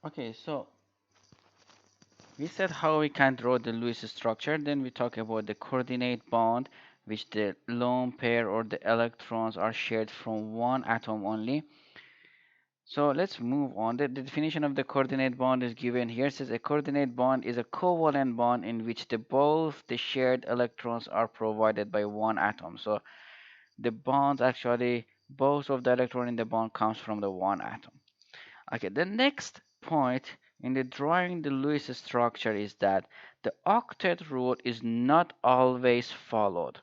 Okay, so we said how we can draw the Lewis structure. Then we talk about the coordinate bond, which the lone pair or the electrons are shared from one atom only. So let's move on. The definition of the coordinate bond is given here. It says a coordinate bond is a covalent bond in which both the shared electrons are provided by one atom. So the bonds actually, both of the electron in the bond comes from the one atom. Okay, the next point in the drawing the Lewis structure is that the octet rule is not always followed.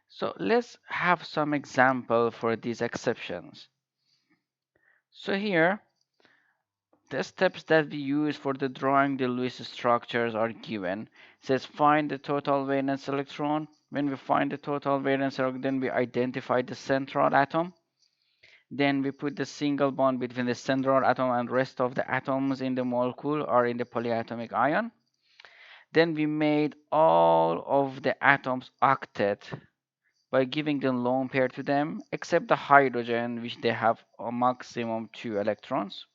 So let's have some example for these exceptions. So here, the steps that we use for the drawing the Lewis structures are given. It says find the total valence electron. When we find the total valence electron, then we identify the central atom. Then we put the single bond between the central atom and rest of the atoms in the molecule or in the polyatomic ion. Then we made all of the atoms octet by giving the lone pair to them, except the hydrogen, which they have a maximum 2 electrons.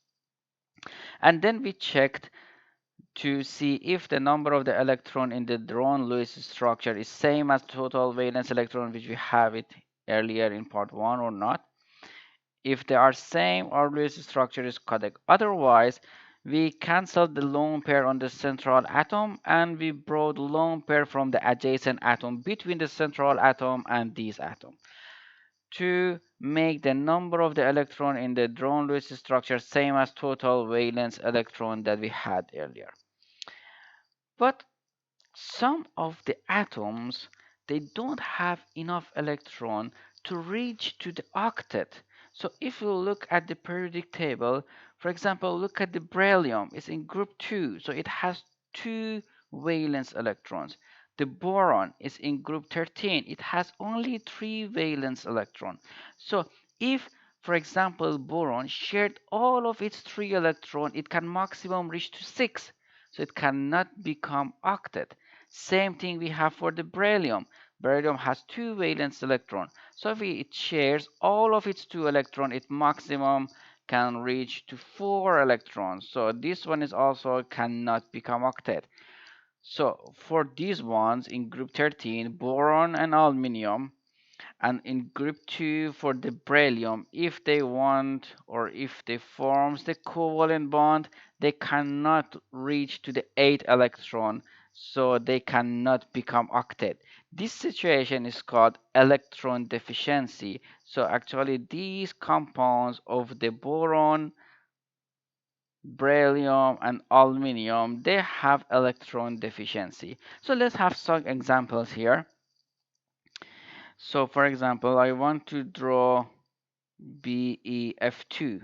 And then we checked to see if the number of the electron in the drawn Lewis structure is same as total valence electron, which we have it earlier in part 1 or not. If they are same, our Lewis structure is correct. Otherwise, we canceled the lone pair on the central atom and we brought lone pair from the adjacent atom between the central atom and this atom to make the number of the electron in the drawn Lewis structure same as total valence electron that we had earlier. But some of the atoms, they don't have enough electron to reach to the octet. So if you look at the periodic table, for example, look at the beryllium, it's in group 2, so it has 2 valence electrons. The boron is in group 13, it has only 3 valence electrons. So if, for example, boron shared all of its 3 electrons, it can maximum reach to 6, so it cannot become octet. Same thing we have for the beryllium. Beryllium has 2 valence electrons. So if it shares all of its 2 electrons, it maximum can reach to 4 electrons. So this one is also cannot become octet. So for these ones in group 13, boron and aluminium, and in group 2 for the beryllium, if they want or if they forms the covalent bond, they cannot reach to the 8 electron, so they cannot become octet. This situation is called electron deficiency. So actually these compounds of the boron, beryllium and aluminium, they have electron deficiency. So let's have some examples here. So for example, I want to draw BeF2.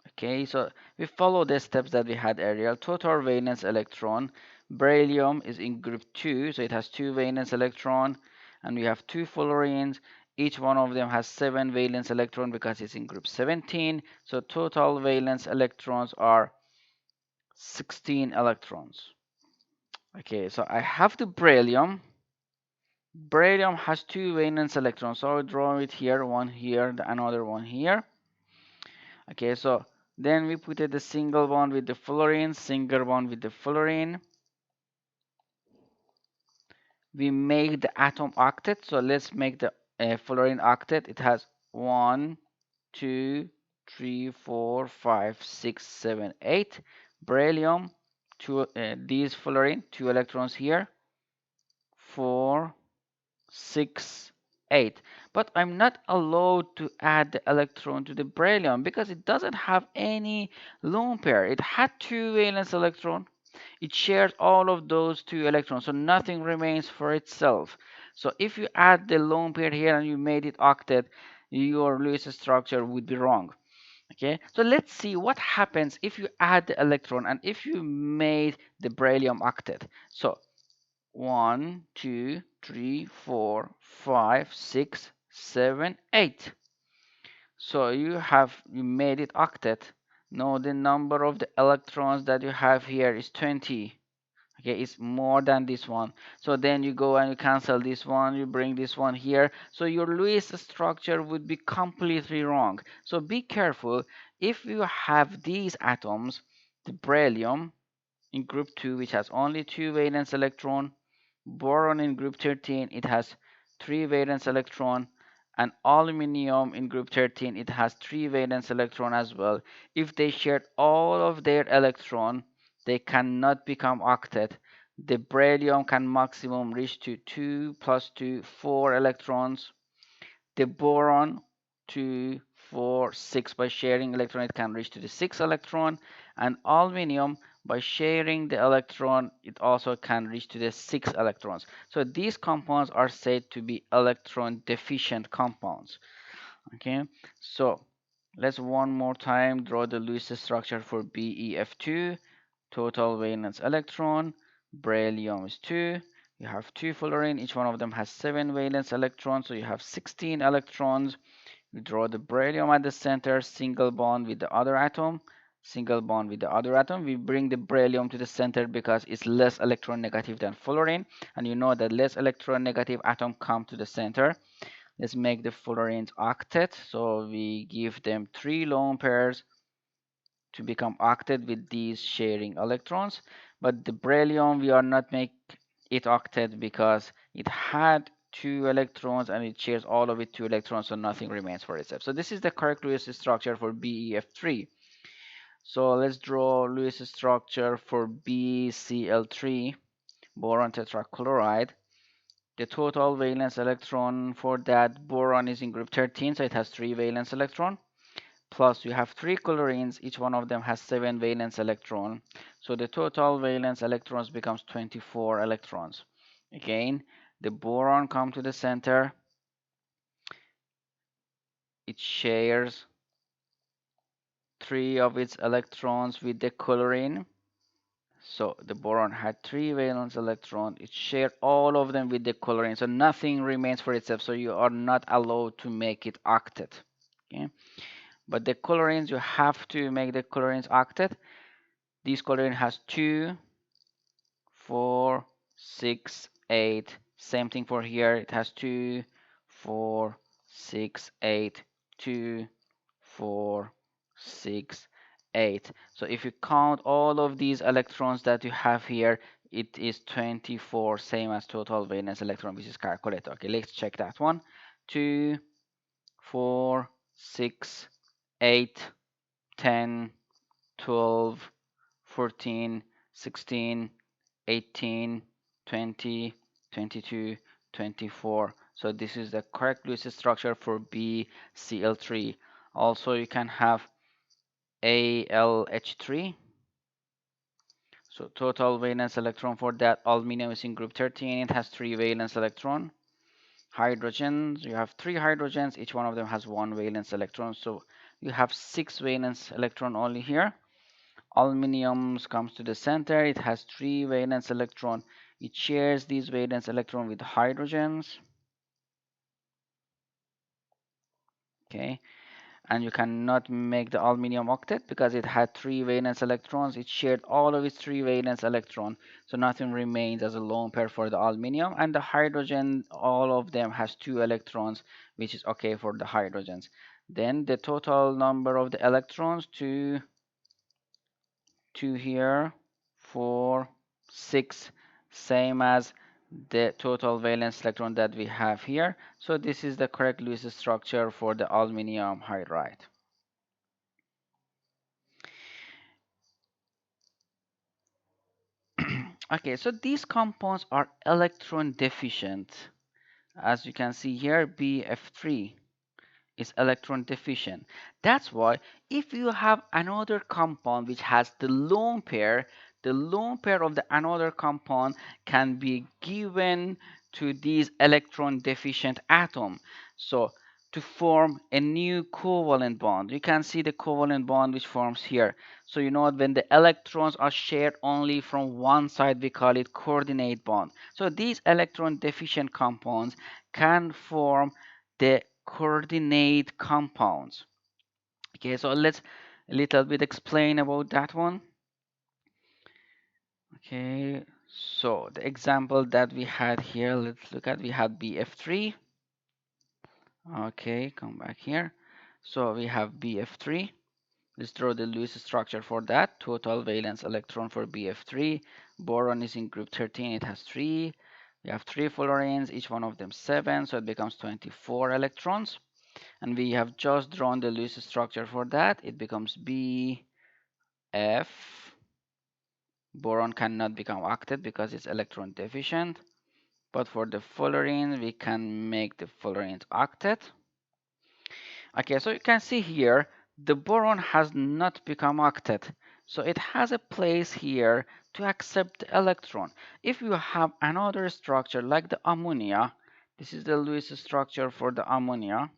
Okay, so we follow the steps that we had earlier. Total valence electron. Beryllium is in group 2, so it has 2 valence electron, and we have 2 fluorines. Each one of them has 7 valence electron because it's in group 17. So total valence electrons are 16 electrons. Okay, so I have the beryllium. Beryllium has 2 valence electrons, so I'll draw it here, one here, another one here. Okay, so then we put the single bond with the fluorine, single bond with the fluorine. We make the atom octet, so let's make the fluorine octet. It has 1, 2, 3, 4, 5, 6, 7, 8. Beryllium, these fluorine, 2 electrons here, 4, 6, 8. But I'm not allowed to add the electron to the beryllium because it doesn't have any lone pair. It had 2 valence electron. It shares all of those 2 electrons, so nothing remains for itself. So if you add the lone pair here and you made it octet, your Lewis structure would be wrong. Okay, so let's see what happens if you add the electron and if you made the beryllium octet. So 1, 2, 3, 4, 5, 6, 7, 8. So you made it octet. Now the number of the electrons that you have here is 20. Okay, it's more than this one. So then you go and you cancel this one, you bring this one here. So your Lewis structure would be completely wrong. So be careful if you have these atoms the beryllium in group 2, which has only 2 valence electron, boron in group 13, it has 3 valence electron, and aluminum in group 13, it has 3 valence electron as well. If they shared all of their electron, they cannot become octet. The beryllium can maximum reach to 2 plus 2, 4 electrons. The boron 2, 4, 6. By sharing electron, it can reach to the 6 electron. And aluminum, by sharing the electron, it also can reach to the 6 electrons. So these compounds are said to be electron deficient compounds. Okay, so let's one more time draw the Lewis structure for BeF2. Total valence electron, beryllium is 2. You have 2 fluorine, each one of them has 7 valence electrons, so you have 16 electrons. We draw the beryllium at the center, single bond with the other atom, single bond with the other atom. We bring the beryllium to the center because it's less electronegative than fluorine, and you know that less electronegative atom come to the center. Let's make the fluorines octet, so we give them 3 lone pairs to become octet with these sharing electrons. But the beryllium, we are not make it octet because it had 2 electrons and it shares all of it 2 electrons, so nothing remains for itself. So this is the correct Lewis structure for BeF3. So let's draw Lewis structure for BCl3, boron tetrachloride. The total valence electron for that boron is in group 13, so it has 3 valence electron. Plus you have 3 chlorines, each one of them has 7 valence electron. So the total valence electrons becomes 24 electrons. Again, the boron come to the center. It shares 3 of its electrons with the chlorine. So the boron had 3 valence electrons. It shared all of them with the chlorine. So nothing remains for itself. So you are not allowed to make it octet. Okay? But the chlorines, you have to make the chlorines octet. This chlorine has 2, 4, 6, 8. Same thing for here. It has 2, 4, 6, 8, 2, 4, 6, 8. So if you count all of these electrons that you have here, it is 24, same as total valence electron, which is calculated. Okay, let's check that one. 2, 4, 6, 8, 10, 12, 14, 16, 18, 20, 22, 24. So this is the correct Lewis structure for BCl3. Also, you can have ALH3. So total valence electron for that aluminum is in group 13. It has 3 valence electron. Hydrogens, you have 3 hydrogens. Each one of them has 1 valence electron. So you have 6 valence electron only here. Aluminium comes to the center. It has 3 valence electron. It shares these valence electron with hydrogens. Okay, and you cannot make the aluminium octet because it had 3 valence electrons. It shared all of its 3 valence electron, so nothing remains as a lone pair for the aluminium. And the hydrogen, all of them has 2 electrons, which is okay for the hydrogens. Then the total number of the electrons to 2 here, 4, 6, same as the total valence electron that we have here. So this is the correct Lewis structure for the aluminum hydride. Okay, so these compounds are electron deficient. As you can see here, BF3 is electron deficient. That's why if you have another compound which has the lone pair of the another compound can be given to these electron deficient atom. So to form a new covalent bond, you can see the covalent bond which forms here. So you know when the electrons are shared only from one side, we call it coordinate bond. So these electron deficient compounds can form the coordinate compounds. Okay, so let's a little bit explain about that one. Okay, so the example that we had here, let's look at, we have BF3. Okay, come back here. So we have BF3. Let's draw the Lewis structure for that. Total valence electron for BF3. Boron is in group 13, it has 3. We have 3 fluorines, each one of them 7, so it becomes 24 electrons. And we have just drawn the Lewis structure for that. It becomes BF. Boron cannot become octet because it's electron deficient. But for the fluorine, we can make the fluorine octet. Okay, so you can see here, the boron has not become octet. So it has a place here to accept the electron. If you have another structure like the ammonia, this is the Lewis structure for the ammonia.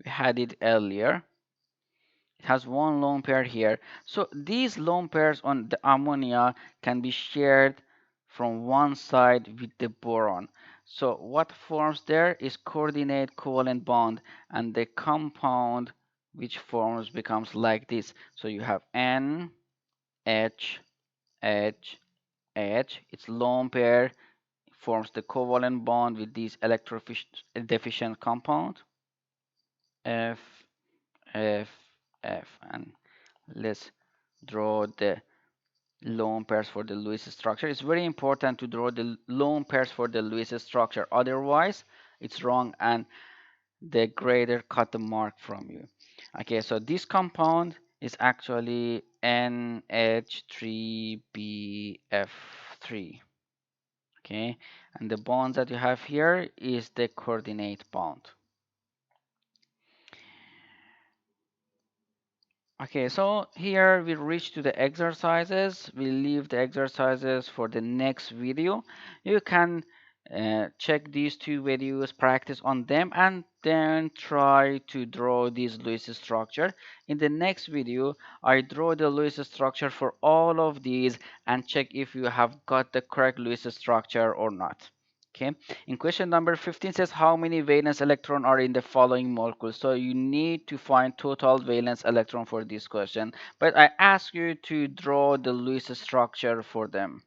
We had it earlier. It has one lone pair here. So these lone pairs on the ammonia can be shared from one side with the boron. So what forms there is coordinate covalent bond, and the compound which forms becomes like this. So you have N, H, H, H. Its lone pair forms the covalent bond with this electrodeficient compound. F, F, F, and let's draw the lone pairs for the Lewis structure. It's very important to draw the lone pairs for the Lewis structure. Otherwise, it's wrong and the grader cut the mark from you. Okay, so this compound is actually NH3BF3. Okay, and the bonds that you have here is the coordinate bond. Okay, so here we reach to the exercises. We leave the exercises for the next video. You can check these 2 videos, practice on them, and then try to draw this Lewis structure. In the next video, I draw the Lewis structure for all of these and check if you have got the correct Lewis structure or not. Okay, in question number 15 says how many valence electron are in the following molecules. So you need to find total valence electron for this question, but I ask you to draw the Lewis structure for them.